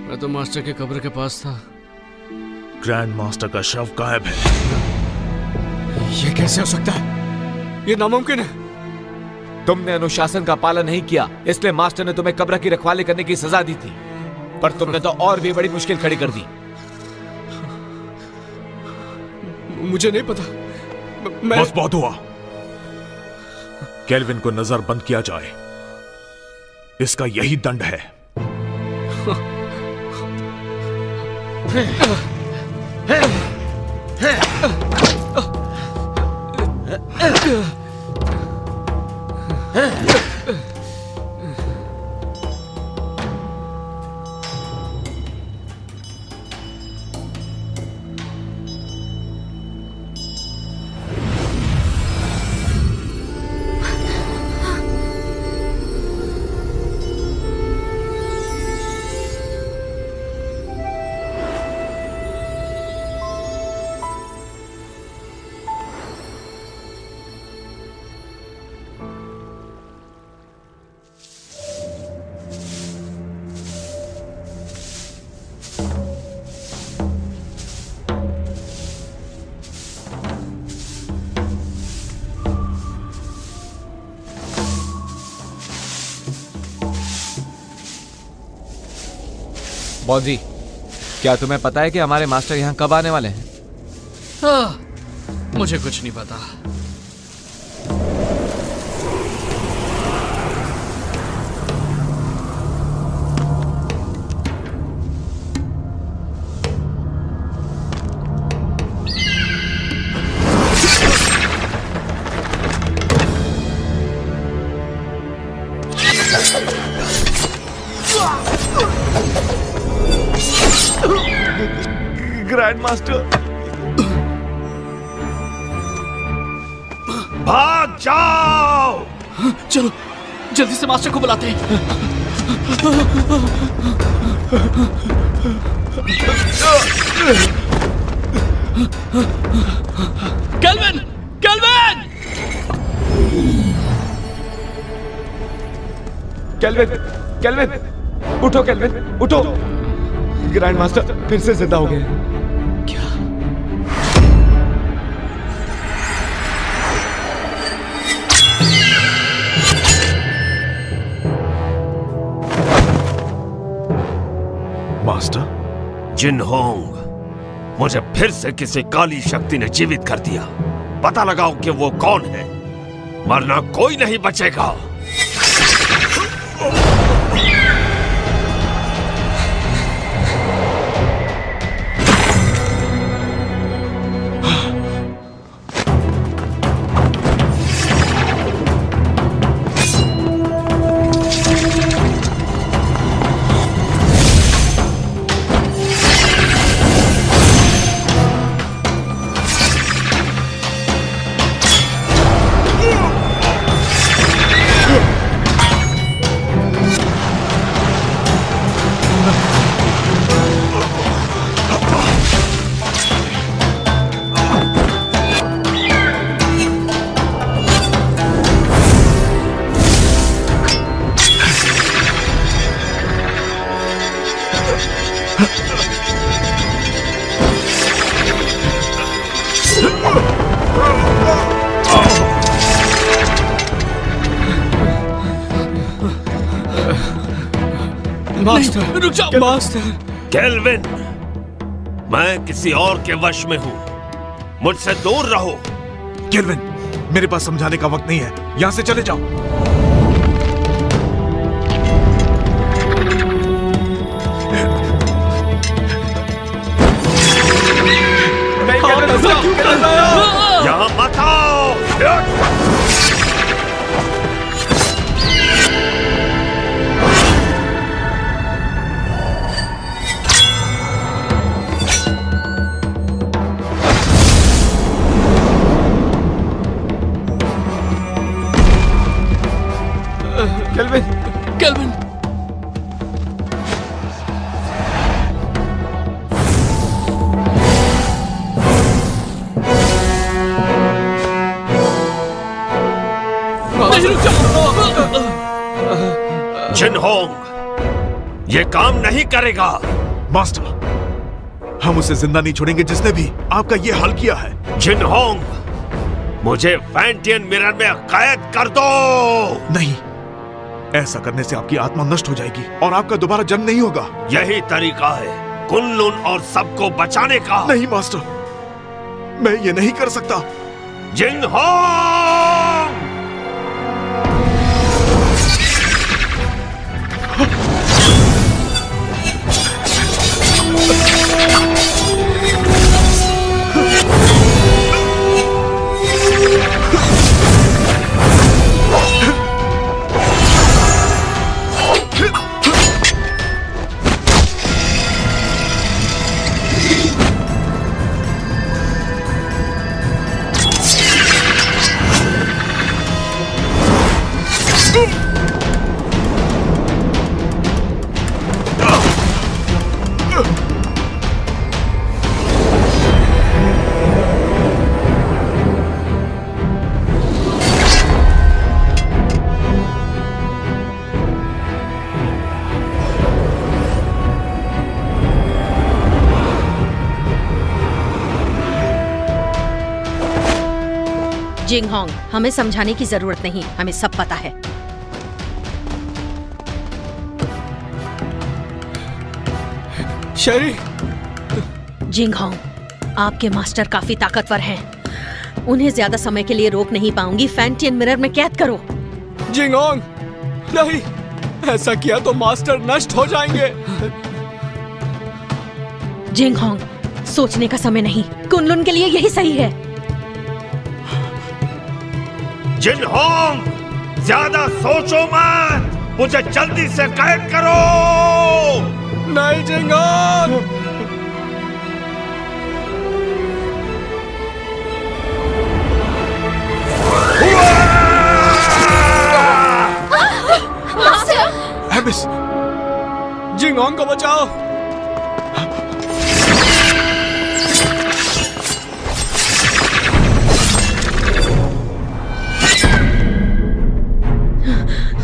मैं तो मास्टर के कब्र के पास था। ग्रैंड मास्टर का शव गायब है। ये कैसे हो सकता है? ये नामुमकिन है। तुमने अनुशासन का पालन नहीं किया, इसलिए मास्टर ने तुम्हें कब्र की रखवाली करने की सजा दी थी, पर तुमने तो और भी बड़ी मुश्किल खड़ी कर दी। मुझे नहीं पता। बस बहुत हुआ। केल्विन को नजर बंद किया जाए, इसका यही दंड है। बॉजी, क्या तुम्हें पता है कि हमारे मास्टर यहाँ कब आने वाले हैं? मुझे कुछ नहीं पता। ग्रैंड मास्टर, भाग जाओ! चलो जल्दी से मास्टर को बुलाते हैं। केल्विन! केल्विन! केल्विन! केल्विन! उठो केल्विन, उठो! ग्रैंड मास्टर फिर से जिंदा हो गए। क्या? मास्टर? जिनहोंग, मुझे फिर से किसी काली शक्ति ने जीवित कर दिया। पता लगाओ कि वो कौन है, वरना कोई नहीं बचेगा। मास्टर रुक जाओ। मास्टर! केल्विन, मैं किसी और के वश में हूं, मुझसे दूर रहो। केल्विन, मेरे पास समझाने का वक्त नहीं है, यहां से चले जाओ। यहां मत आओ। केल्विन! केल्विन! जिनहोंग, ये काम नहीं करेगा। मास्टर, हम उसे जिंदा नहीं छोड़ेंगे जिसने भी आपका ये हाल किया है। जिनहोंग, मुझे फैंटियन मिरर में कैद कर दो। नहीं, ऐसा करने से आपकी आत्मा नष्ट हो जाएगी और आपका दोबारा जन्म नहीं होगा। यही तरीका है कुनलुन और सबको बचाने का। नहीं मास्टर, मैं ये नहीं कर सकता। जिनहोंग! जिंगहोंग, हमें समझाने की जरूरत नहीं, हमें सब पता है। शेरी! जिंगहोंग, आपके मास्टर काफी ताकतवर हैं। उन्हें ज्यादा समय के लिए रोक नहीं पाऊंगी। फैंटियन मिरर में कैद करो। जिंगहोंग, नहीं, ऐसा किया तो मास्टर नष्ट हो जाएंगे। जिंगहोंग, सोचने का समय नहीं, कुनलुन के लिए यही सही है। जिनहोंग, ज्यादा सोचो मत, मुझे जल्दी से कैद करो। नहीं जिंगहोंग! एबिस! जिंगहोंग को बचाओ।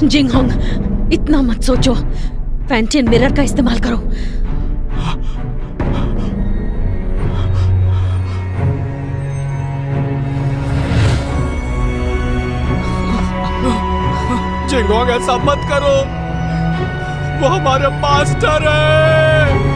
जिंगहोंग, इतना मत सोचो, फैंटियन मिरर का इस्तेमाल करो। जिंगहोंग, ऐसा मत करो, वो हमारे मास्टर है।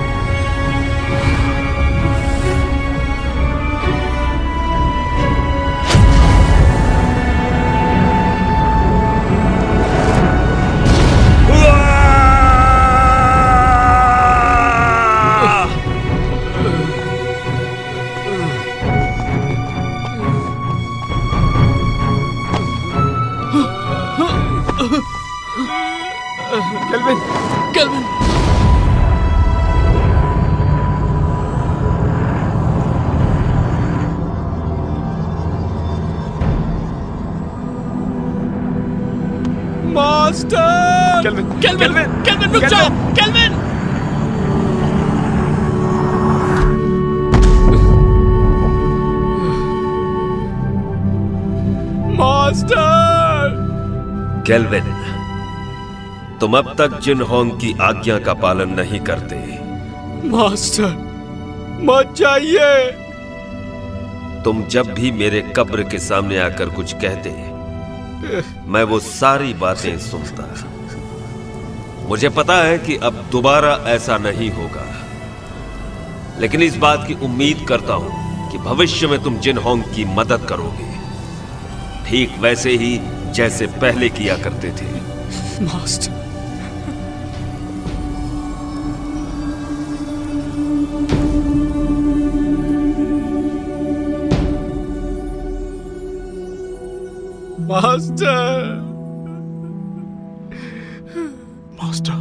Kelvin, kelvin! Master! Kelvin, kelvin, kelvin, रुक जाओ! केल्विन! मास्टर! केल्विन, तुम अब तक जिनहोंग की आज्ञा का पालन नहीं करते। मास्टर, मत जाइए। तुम जब भी मेरे कब्र के सामने आकर कुछ कहते, मैं वो सारी बातें सुनता। मुझे पता है कि अब दोबारा ऐसा नहीं होगा, लेकिन इस बात की उम्मीद करता हूं कि भविष्य में तुम जिनहोंग की मदद करोगे, ठीक वैसे ही जैसे पहले किया करते थे। Master, master! Master!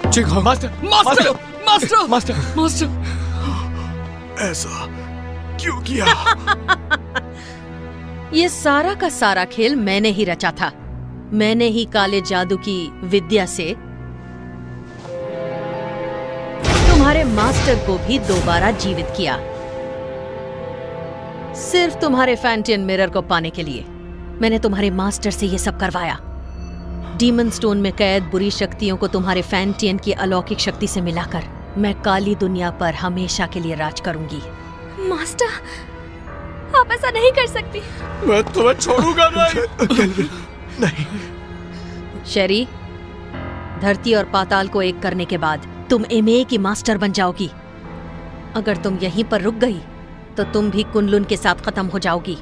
Jinghong! Master! Master! Master! Master! Master! ऐसा क्यों किया? ये सारा का सारा खेल मैंने ही रचा था। मैंने ही काले जादू की विद्या से तुम्हारे मास्टर को भी दोबारा जीवित किया, सिर्फ तुम्हारे फैंटियन मिरर को पाने के लिए। मैंने तुम्हारे मास्टर से ये सब करवाया। डीमन स्टोन में कैद बुरी शक्तियों को तुम्हारे फैंटियन की अलौकिक शक्ति से मिलाकर मैं काली दुनिया पर हमेशा के लिए राज करूंगी। मास्टर, आप ऐसा नहीं कर सकती। मैं तुम्हें छोड़ूंगा केल्विन, नहीं। शेरी, धरती और पाताल को एक करने के बाद तुम एमए की मास्टर बन जाओगी। अगर तुम यहीं पर रुक गई तो तुम भी कुनलुन के साथ खत्म हो जाओगी।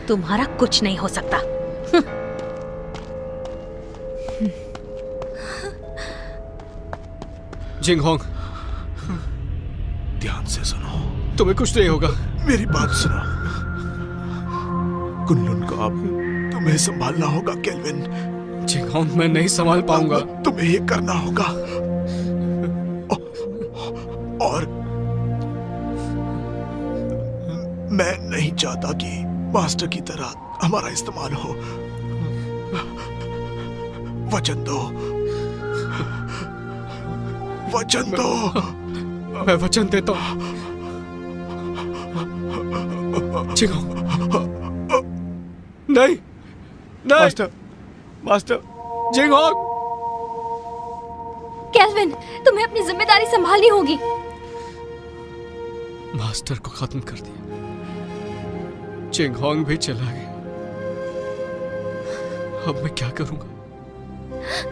तुम्हारा कुछ नहीं हो सकता। जिंगहोंग, ध्यान से सुनो। तुम्हें कुछ नहीं होगा। मेरी बात सुनो। कुनलुन को अब तुम्हें संभालना होगा केल्विन। जिंगहोंग, मैं नहीं संभाल पाऊंगा। तुम्हें ये करना होगा। और मैं नहीं चाहता कि मास्टर की तरह हमारा इस्तेमाल हो। वचन दो, वचन दो। मैं वचन देता हूं। नहीं, नहीं। Master, master. जिंगहोंग, केल्विन, तुम्हें अपनी जिम्मेदारी संभालनी होगी। मास्टर को खत्म कर दिया, जिंगहोंग भी चला गया। अब मैं क्या करूंगा?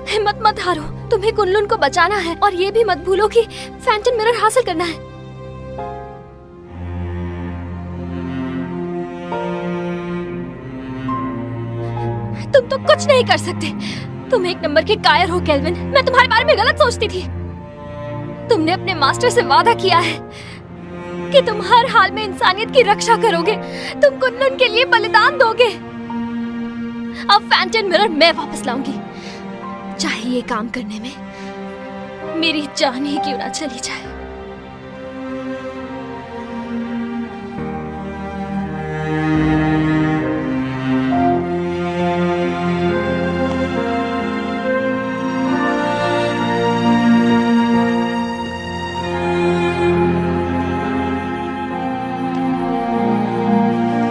हिम्मत मत हारो, तुम्हें कुनलुन को बचाना है और ये भी मत भूलो कि फैंटम मिरर हासिल करना है। तुम तो कुछ नहीं कर सकते। तुम एक नंबर के कायर हो केल्विन। मैं तुम्हारे बारे में गलत सोचती थी। तुमने अपने मास्टर से वादा किया है कि तुम हर हाल में इंसानियत की रक्षा करोगे। तुम कुनलुन के लिए बलिदान दोगे। अब फैंटम मिरर मैं वापस लाऊंगी, चाहे ये काम करने में मेरी जान ही क्यों ना चली जाए।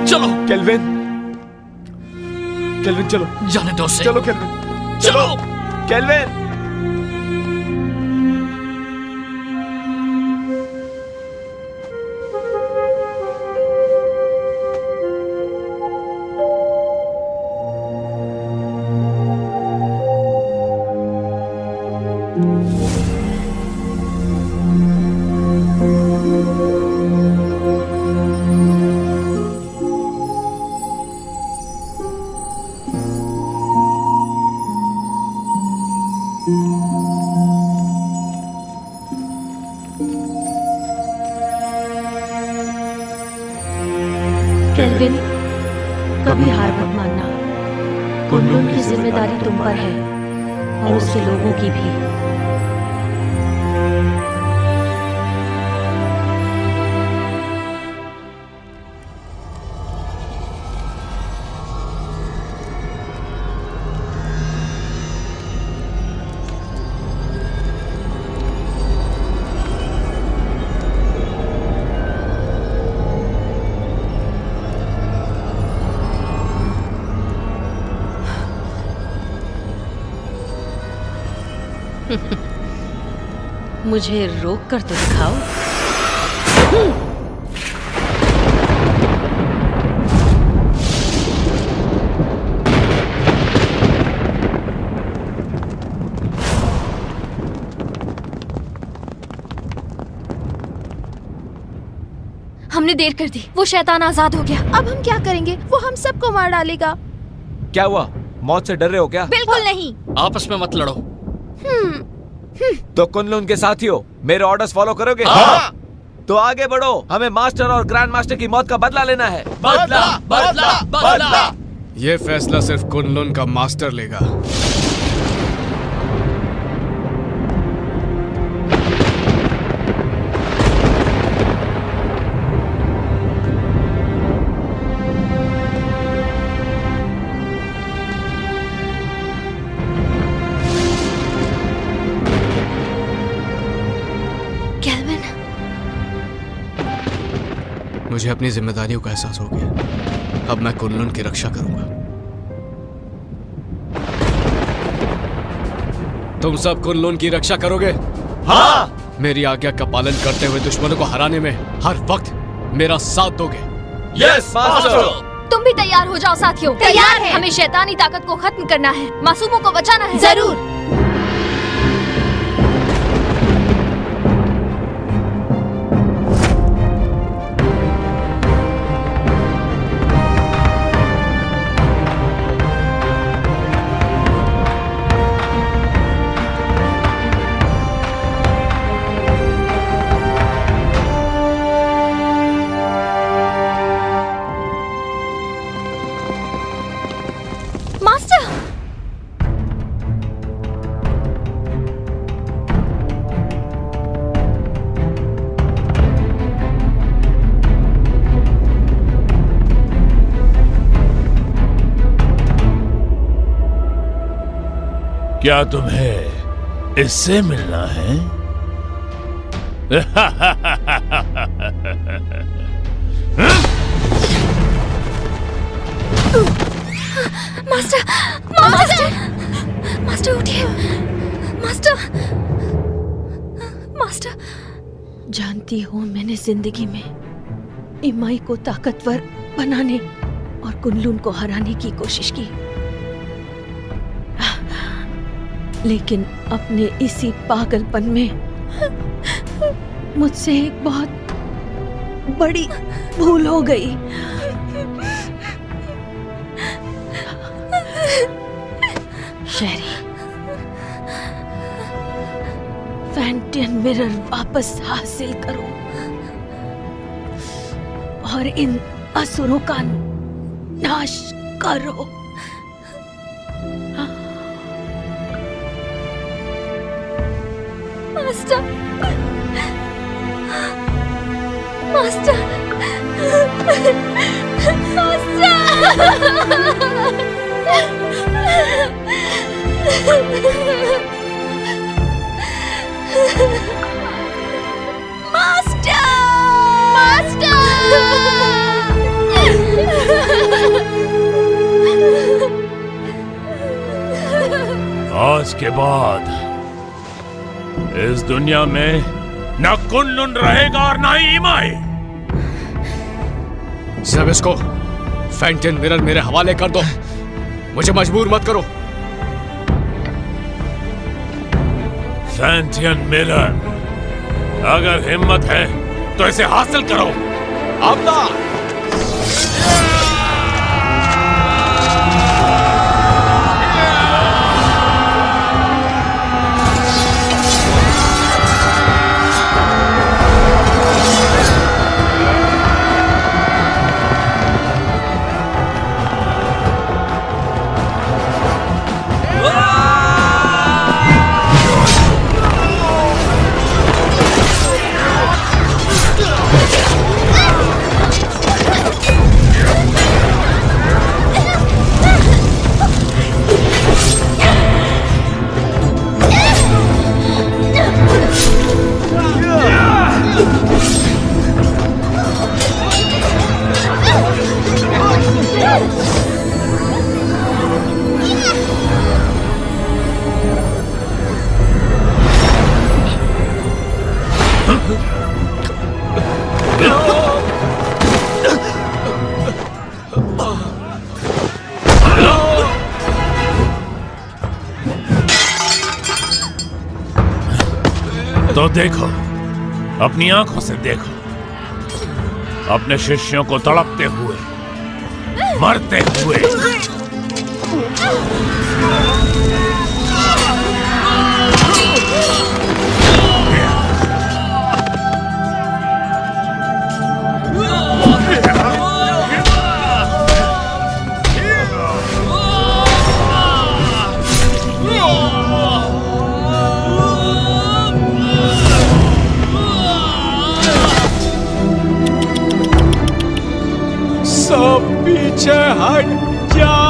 चलो केल्विन, केल्विन चलो। जाने दो उसे। चलो केल्विन, चलो केल्विन। केल्विन, कभी हार मत मानना। कुनलुन की जिम्मेदारी तुम पर है और उसके लोगों की भी। मुझे रोक कर तो दिखाओ। हमने देर कर दी, वो शैतान आजाद हो गया। अब हम क्या करेंगे? वो हम सबको मार डालेगा। क्या हुआ? मौत से डर रहे हो क्या? बिल्कुल नहीं। आपस में मत लड़ो। तो कुनलुन के साथी हो, मेरे ऑर्डर्स फॉलो करोगे? हाँ। तो आगे बढ़ो, हमें मास्टर और ग्रैंड मास्टर की मौत का बदला लेना है। बदला, बदला, बदला। ये फैसला सिर्फ कुनलुन का मास्टर लेगा। मुझे अपनी जिम्मेदारियों का एहसास हो गया। अब मैं कुनलुन की रक्षा करूंगा। तुम सब कुनलुन की रक्षा करोगे? हाँ। मेरी आज्ञा का पालन करते हुए दुश्मनों को हराने में हर वक्त मेरा साथ दोगे? Yes master. तुम भी तैयार हो जाओ साथियों। तैयार है। हमें शैतानी ताकत को खत्म करना है, मासूमों को बचाना है। जरूर। क्या तुम्हें इससे मिलना है? मास्टर, मास्टर, मास्टर उठिए। Master, master. जानती हो, मैंने जिंदगी में इमाई को ताकतवर बनाने और कुनलुन को हराने की कोशिश की, लेकिन अपने इसी पागलपन में मुझसे एक बहुत बड़ी भूल हो गई। शेरी, फैंटियन मिरर वापस हासिल करो और इन असुरों का नाश करो। मास्टर, मास्टर, आज के बाद इस दुनिया में न कुनलुन रहेगा और न ही इमाई। सब इसको फैंटियन मिरर मेरे हवाले कर दो। मुझे मजबूर मत करो। फैंटियन मिरर, अगर हिम्मत है तो इसे हासिल करो। आपदा! तो देखो, अपनी आंखों से देखो, अपने शिष्यों को तड़पते हुए, मरते हुए। सब पीछे हट जाओ।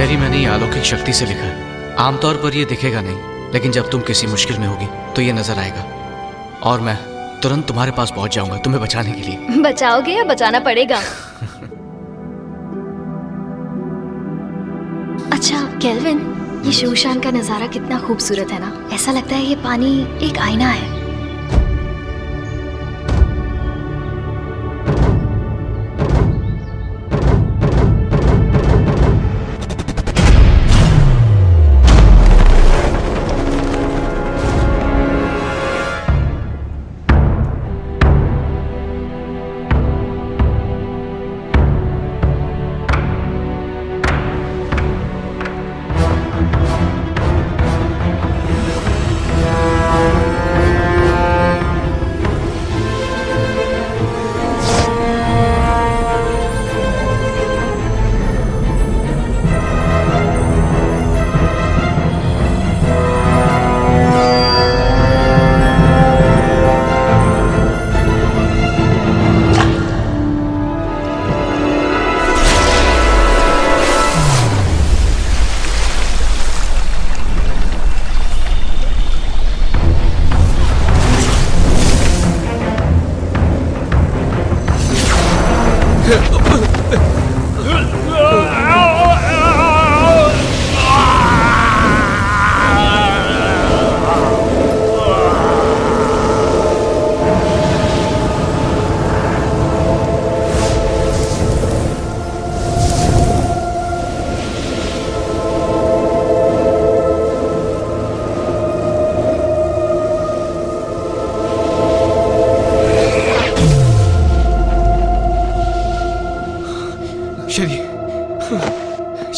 शेरी, मैंने ये अलौकिक शक्ति से लिखा है। आमतौर पर ये दिखेगा नहीं, लेकिन जब तुम किसी मुश्किल में होगी तो ये नजर आएगा और मैं तुरंत तुम्हारे पास पहुंच जाऊंगा तुम्हें बचाने के लिए। बचाओगे या बचाना पड़ेगा? अच्छा केल्विन, ये शूशान का नजारा कितना खूबसूरत है ना। ऐसा लगता है ये पानी एक आईना है।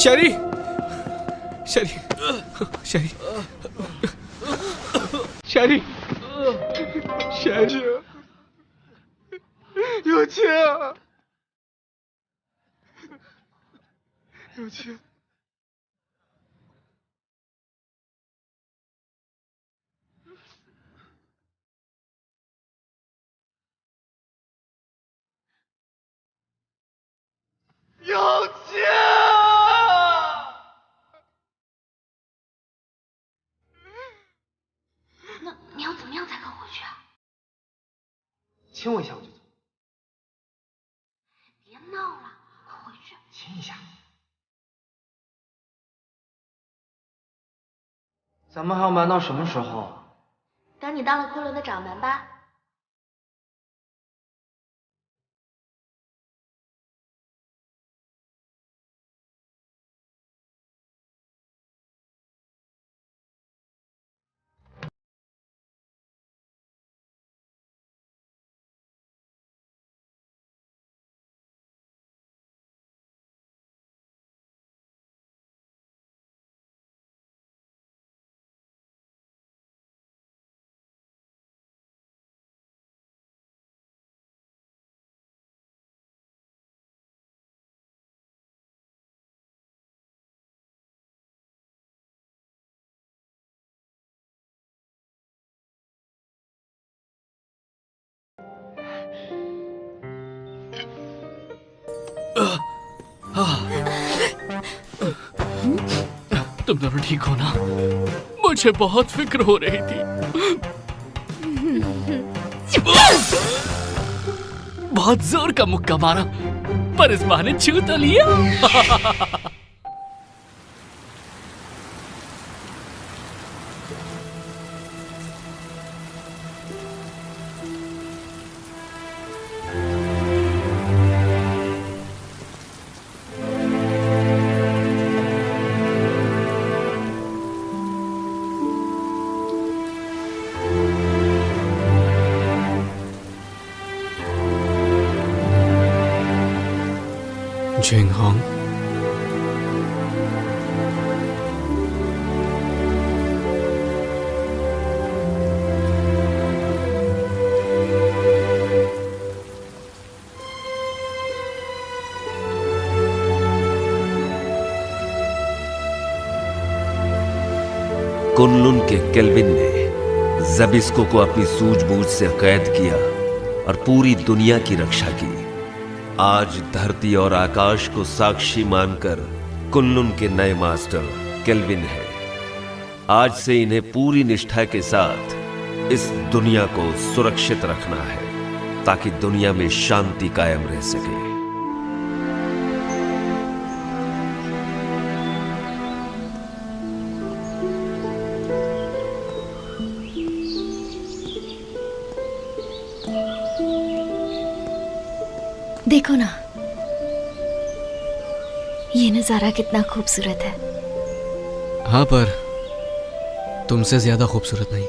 शेरी, शेरी, शेरी, शेरी, शेरी,有钱，有钱。有钱！那你要怎么样才肯回去啊？亲我一下我就走。别闹了，快回去！亲一下。咱们还要瞒到什么时候？等你当了昆仑的掌门吧。तुम दोनों ठीक हो ना? मुझे बहुत फिक्र हो रही थी। बहुत जोर का मुक्का मारा, पर इस बहाने छू तो लिया। जिंगहोंग, कुनलुन के केल्विन ने जबिस्को को अपनी सूझबूझ से कैद किया और पूरी दुनिया की रक्षा की। आज धरती और आकाश को साक्षी मानकर कुनलुन के नए मास्टर केल्विन है। आज से इन्हें पूरी निष्ठा के साथ इस दुनिया को सुरक्षित रखना है ताकि दुनिया में शांति कायम रह सके। देखो ना, ये नजारा कितना खूबसूरत है। हाँ, पर तुमसे ज्यादा खूबसूरत नहीं।